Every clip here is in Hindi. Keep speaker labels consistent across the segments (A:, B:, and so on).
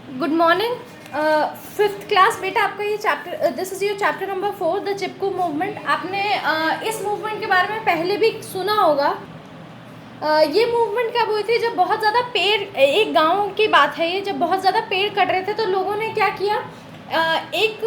A: गुड मॉर्निंग फिफ्थ क्लास बेटा, आपका ये chapter, this is your chapter number 4 the Chipko movement. आपने इस मूवमेंट के बारे में पहले भी सुना होगा। ये मूवमेंट कब हुई थी? जब बहुत ज़्यादा पेड़, एक गांव की बात है ये, जब बहुत ज़्यादा पेड़ कट रहे थे तो लोगों ने क्या किया, एक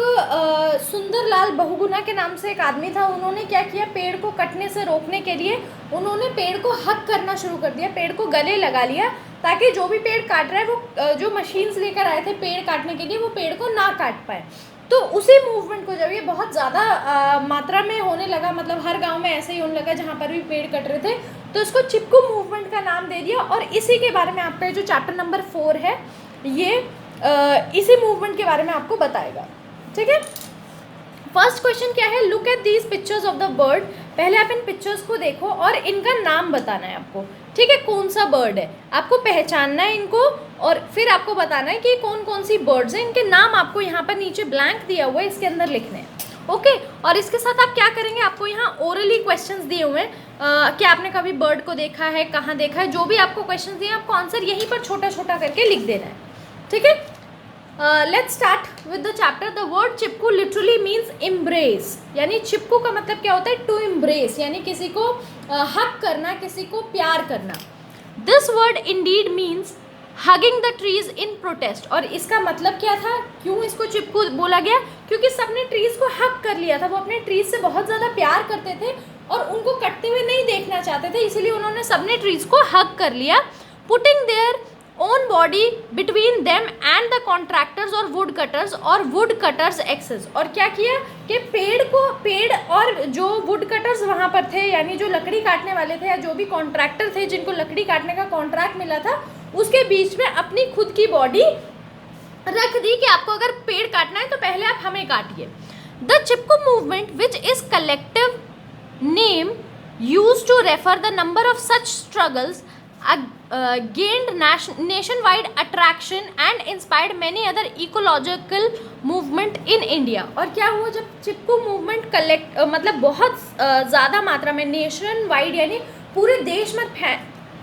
A: सुंदरलाल बहुगुणा के नाम से एक आदमी था। उन्होंने क्या किया, पेड़ को कटने से रोकने के लिए उन्होंने पेड़ को हक करना शुरू कर दिया, पेड़ को गले लगा लिया, ताकि जो भी पेड़ काट रहा है वो जो मशीन्स लेकर आए थे पेड़ काटने के लिए वो पेड़ को ना काट पाए। तो उसी मूवमेंट को जब ये बहुत ज़्यादा मात्रा में होने लगा, मतलब हर गांव में ऐसे ही होने लगा जहाँ पर भी पेड़ कट रहे थे, तो इसको चिपकू मूवमेंट का नाम दे दिया। और इसी के बारे में आपका जो चैप्टर नंबर 4 है ये इसी मूवमेंट के बारे में आपको बताएगा। ठीक है, फर्स्ट क्वेश्चन क्या है, look at these pictures of the bird. पहले आप इन पिक्चर्स को देखो और इनका नाम बताना है आपको। ठीक है, कौन सा बर्ड है आपको पहचानना है इनको, और फिर आपको बताना है कि कौन कौन सी बर्ड्स हैं। इनके नाम आपको यहाँ पर नीचे ब्लैंक दिया हुआ है, इसके अंदर लिखने हैं। ओके, और इसके साथ आप क्या करेंगे, आपको यहाँ ओरली क्वेश्चंस दिए हुए हैं कि आपने कभी बर्ड को देखा है, कहाँ देखा है, जो भी आपको क्वेश्चन दिए आपको आंसर यहीं पर छोटा छोटा करके लिख देना है। ठीक है, let's start with the chapter. The word Chipko literally means embrace, यानी चिपकू का मतलब क्या होता है, टू एम्ब्रेस, यानी किसी को हक करना, किसी को प्यार करना। This word Indeed means hugging the trees in protest. और इसका मतलब क्या था, क्यों इसको चिपकू बोला गया, क्योंकि सबने ट्रीज को हक कर लिया था, वो अपने ट्रीज से बहुत ज़्यादा प्यार करते थे और उनको कटते हुए नहीं देखना चाहते थे, इसीलिए उन्होंने सबने ट्रीज को हक कर लिया। Putting their own body between them and the contractors और wood cutters और wood cutters axes। और क्या किया कि पेड़ और जो wood cutters वहाँ पर थे, यानी जो लकड़ी काटने वाले थे या जो भी कॉन्ट्रैक्टर थे जिनको लकड़ी काटने का कॉन्ट्रैक्ट मिला था, उसके बीच में अपनी खुद की बॉडी रख दी कि आपको अगर पेड़ काटना है तो पहले आप हमें काटिए। The Chipko movement which is collective name use to refer the number of such struggles gained nationwide attraction and inspired many other ecological movement in India। और क्या हुआ, जब चिपकू मूवमेंट मतलब बहुत ज़्यादा मात्रा में नेशन वाइड यानी पूरे देश में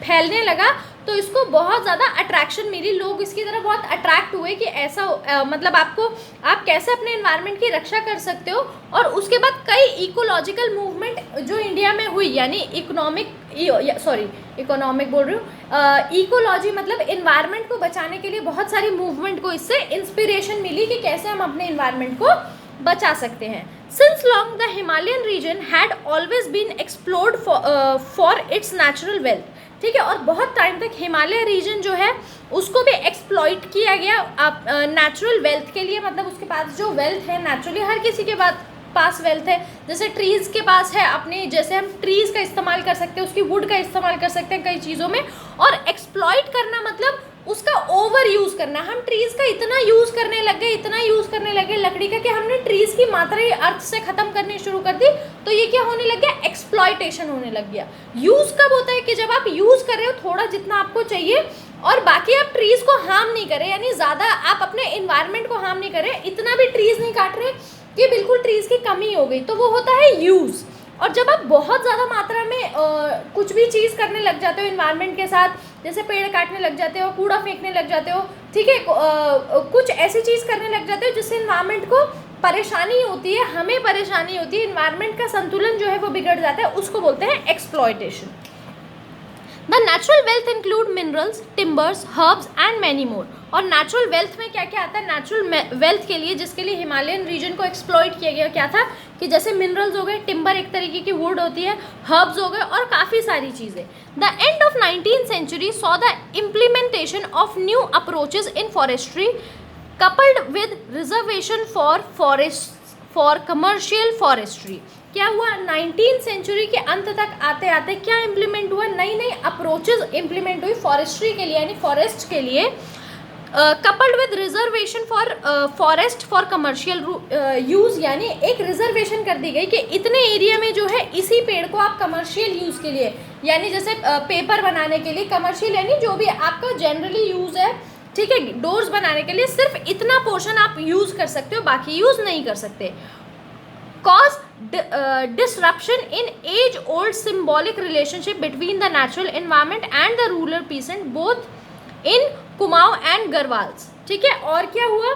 A: फैलने लगा, तो इसको बहुत ज़्यादा अट्रैक्शन मिली, लोग इसकी तरफ बहुत अट्रैक्ट हुए कि ऐसा मतलब आप कैसे अपने एनवायरनमेंट की रक्षा कर सकते हो। और उसके बाद कई इकोलॉजिकल मूवमेंट जो इंडिया में हुई, यानी इकोनॉमिक बोल रही हूँ, इकोलॉजी मतलब एनवायरनमेंट को बचाने के लिए बहुत सारी मूवमेंट को इससे इंस्पिरेशन मिली कि कैसे हम अपने एनवायरनमेंट को बचा सकते हैं। Since long the Himalayan region had always been explored for its natural wealth. ठीक है, और बहुत टाइम तक हिमालय रीजन जो है उसको भी एक्सप्लॉइट किया गया नेचुरल वेल्थ के लिए, मतलब उसके पास जो वेल्थ है, नेचुरली हर किसी के पास वेल्थ है, जैसे ट्रीज़ के पास है अपने, जैसे हम ट्रीज़ का इस्तेमाल कर सकते हैं, उसकी वुड का इस्तेमाल कर सकते हैं कई चीज़ों में। और एक्सप्लॉइट करना मतलब उसका ओवर यूज़ करना। हम ट्रीज़ का इतना यूज़ करने लगे लकड़ी का कि हमने ट्रीज़ की मात्रा ही अर्थ से ख़त्म करनी शुरू कर दी, तो ये क्या होने लग गया, एक्सप्लॉइटेशन होने लग गया। यूज़ कब होता है कि जब आप यूज़ कर रहे हो थोड़ा जितना आपको चाहिए और बाकी आप ट्रीज़ को हार्म नहीं करें, यानी ज़्यादा आप अपने इन्वायरमेंट को हार्म नहीं करें, इतना भी ट्रीज़ नहीं काट रहे कि बिल्कुल ट्रीज़ की कमी हो गई, तो वो होता है यूज़। और जब आप बहुत ज़्यादा मात्रा में कुछ भी चीज़ करने लग जाते हो इन्वायरमेंट के साथ, जैसे पेड़ काटने लग जाते हो, कूड़ा फेंकने लग जाते हो, ठीक है, कुछ ऐसी चीज़ करने लग जाते हो जिससे इन्वायरमेंट को परेशानी होती है, हमें परेशानी होती है, इन्वायरमेंट का संतुलन जो है वो बिगड़ जाता है, उसको बोलते हैं exploitation. The natural wealth include minerals, timbers, herbs and many more. और नेचुरल वेल्थ में क्या क्या आता है, नेचुरल वेल्थ के लिए जिसके लिए हिमालयन रीजन को एक्सप्लॉइट किया गया क्या था कि जैसे मिनरल्स हो गए, टिम्बर एक तरीके की वुड होती है, हर्ब्स हो गए और काफ़ी सारी चीज़ें। The end of 19th century saw the implementation of new approaches in forestry coupled with reservation for commercial forestry. क्या हुआ, 19th सेंचुरी के अंत तक आते आते क्या इम्प्लीमेंट हुआ, नई नई अप्रोचेज इम्प्लीमेंट हुई फॉरेस्ट्री के लिए, यानी फॉरेस्ट के लिए, coupled with reservation forest for commercial use, यानी एक रिजर्वेशन कर दी गई कि इतने एरिया में जो है इसी पेड़ को आप कमर्शियल यूज़ के लिए, यानी जैसे पेपर बनाने के लिए, कमर्शियल यानी जो भी आपका जनरली यूज़ है, ठीक है, डोर्स बनाने के लिए सिर्फ इतना पोर्शन आप यूज़ कर सकते हो, बाकी यूज़ नहीं कर सकते। cause disruption in age-old symbolic relationship between the natural environment and the rural peasant both in Kumaon and Garhwals। ठीक है। और क्या हुआ,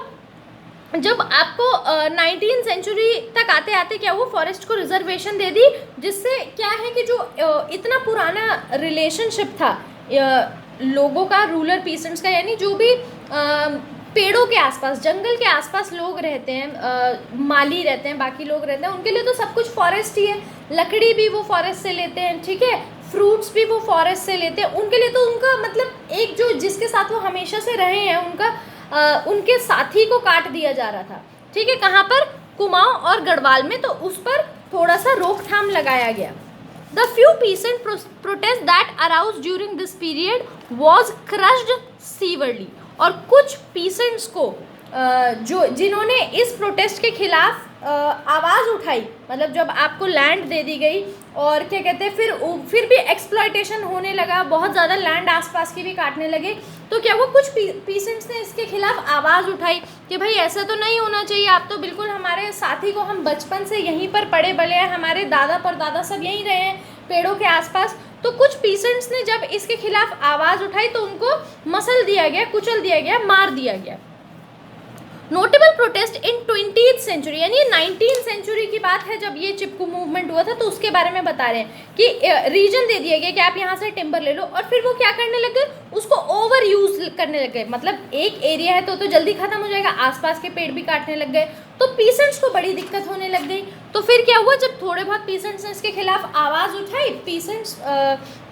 A: जब आपको 19th सेंचुरी तक आते आते क्या हुआ, फॉरेस्ट को रिजर्वेशन दे दी, जिससे क्या है कि जो इतना पुराना रिलेशनशिप था लोगों का, रूलर पीसेंट्स का, यानी जो भी पेड़ों के आसपास, जंगल के आसपास लोग रहते हैं, माली रहते हैं, बाकी लोग रहते हैं, उनके लिए तो सब कुछ फॉरेस्ट ही है। लकड़ी भी वो फॉरेस्ट से लेते हैं, ठीक है, फ्रूट्स भी वो फॉरेस्ट से लेते हैं। उनके लिए तो उनका मतलब एक जो जिसके साथ वो हमेशा से रहे हैं, उनके साथी को काट दिया जा रहा था, ठीक है। कहाँ पर, कुमाऊं और गढ़वाल में, तो उस पर थोड़ा सा रोकथाम लगाया गया। The few peasant protest that aroused during this period was crushed severely। और कुछ peasants को जिन्होंने इस प्रोटेस्ट के खिलाफ आवाज़ उठाई, मतलब जब आपको लैंड दे दी गई और क्या कहते हैं, फिर भी एक्सप्लॉयटेशन होने लगा, बहुत ज़्यादा लैंड आसपास की भी काटने लगे, तो क्या हुआ, कुछ पीसेंट्स ने इसके खिलाफ आवाज़ उठाई कि भाई ऐसा तो नहीं होना चाहिए, आप तो बिल्कुल हमारे साथी को, हम बचपन से यहीं पर पड़े बले हैं, हमारे दादा परदादा सब यहीं रहे हैं पेड़ों के आसपास। तो कुछ पीसेंट्स ने जब इसके खिलाफ आवाज़ उठाई तो उनको मसल दिया गया, कुचल दिया गया, मार दिया गया। Notable protest in 20th century, यानी 19th सेंचुरी की बात है जब ये चिपकू मूवमेंट हुआ था, तो उसके बारे में बता रहे हैं कि रीजन दे दिया गया कि आप यहाँ से टिम्बर ले लो, और फिर वो क्या करने लग गए, उसको ओवर यूज करने लग गए। मतलब एक एरिया है तो जल्दी खत्म हो जाएगा, आसपास के पेड़ भी काटने लग गए, तो पीसेंट्स को बड़ी दिक्कत होने लग गई। तो फिर क्या हुआ, जब थोड़े बहुत पीसेंट्स ने इसके खिलाफ आवाज़ उठाई, पीसेंट्स,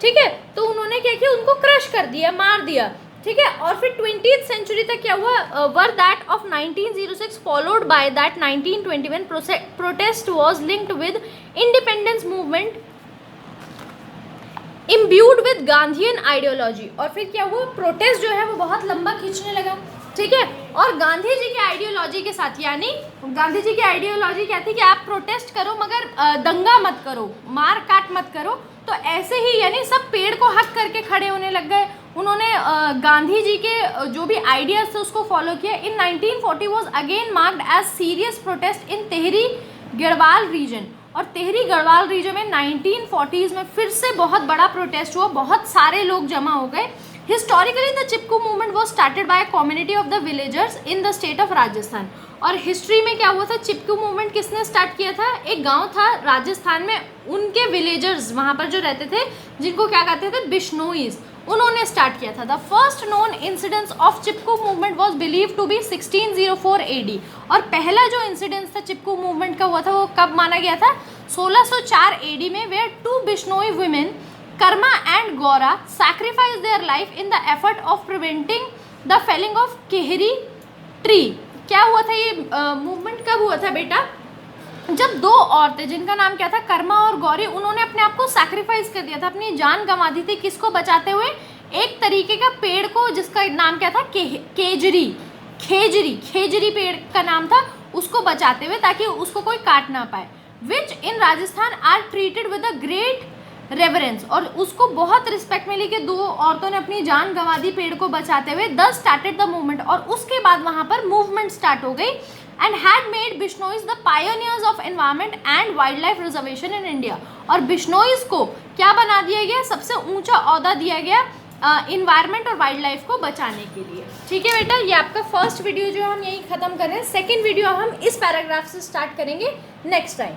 A: ठीक है, तो उन्होंने क्या किया, उनको क्रश कर दिया, मार दिया, ठीक है। और फिर 20th सेंचुरी तक क्या हुआ, were that of 1906 followed by that 1921 protest was linked with independence movement imbued with Gandhian ideology. और फिर क्या हुआ, प्रोटेस्ट जो है वो बहुत लंबा खींचने लगा, ठीक है, और गांधी जी की आइडियोलॉजी के साथ, यानी गांधी जी की आइडियोलॉजी क्या थी कि आप प्रोटेस्ट करो मगर दंगा मत करो, मार काट मत करो। तो ऐसे ही यानी सब पेड़ को हक करके खड़े होने लग गए। उन्होंने गांधी जी के जो भी आइडियाज थे उसको फॉलो किया। In 1940 was again marked as serious protest in Tehri Garhwal region. और तेहरी गढ़वाल रीजन में 1940s में फिर से बहुत बड़ा प्रोटेस्ट हुआ, बहुत सारे लोग जमा हो गए। Historically the Chipko movement was started by community of the villagers in the state of Rajasthan. और हिस्ट्री में क्या हुआ था, चिपकू मूवमेंट किसने स्टार्ट किया था, एक गांव था राजस्थान में, उनके विलेजर्स वहाँ पर जो रहते थे, जिनको क्या कहते थे, बिश्नोईज, उन्होंने स्टार्ट किया था। The first known incidence of Chipko movement was believe to be 1604 AD। और पहला जो इंसिडेंस था चिपकू मूवमेंट का हुआ था वो कब माना गया था, 1604 AD में, where 2 Bishnoi women Karma and Gaura sacrifice their life in the effort of preventing the felling of Khejri tree. क्या हुआ था, ये मूवमेंट कब हुआ था बेटा, जब दो औरतें जिनका नाम क्या था, कर्मा और गौरी, उन्होंने अपने आप को सैक्रिफाइस कर दिया था, अपनी जान गंवा दी थी, किसको बचाते हुए, एक तरीके का पेड़ को जिसका नाम क्या था, खेजरी पेड़ का नाम था, उसको बचाते हुए, ताकि उसको कोई काट ना पाए। Which in Rajasthan are treated with a great reverence. और उसको बहुत रिस्पेक्ट मिली कि दो औरतों ने अपनी जान गंवा दी पेड़ को बचाते हुए। दस स्टार्टेड द मूवमेंट। और उसके बाद वहाँ पर मूवमेंट स्टार्ट हो गई and had made Bishnois the pioneers of environment and wildlife reservation in India। और बिश्नोईज को क्या बना दिया गया, सबसे ऊंचा ओहदा दिया गया इन्वायरमेंट और वाइल्ड लाइफ को बचाने के लिए। ठीक है बेटा, ये आपका फर्स्ट वीडियो जो हम यही ख़त्म कर रहे हैं। सेकेंड वीडियो हम इस पैराग्राफ से स्टार्ट करेंगे नेक्स्ट टाइम।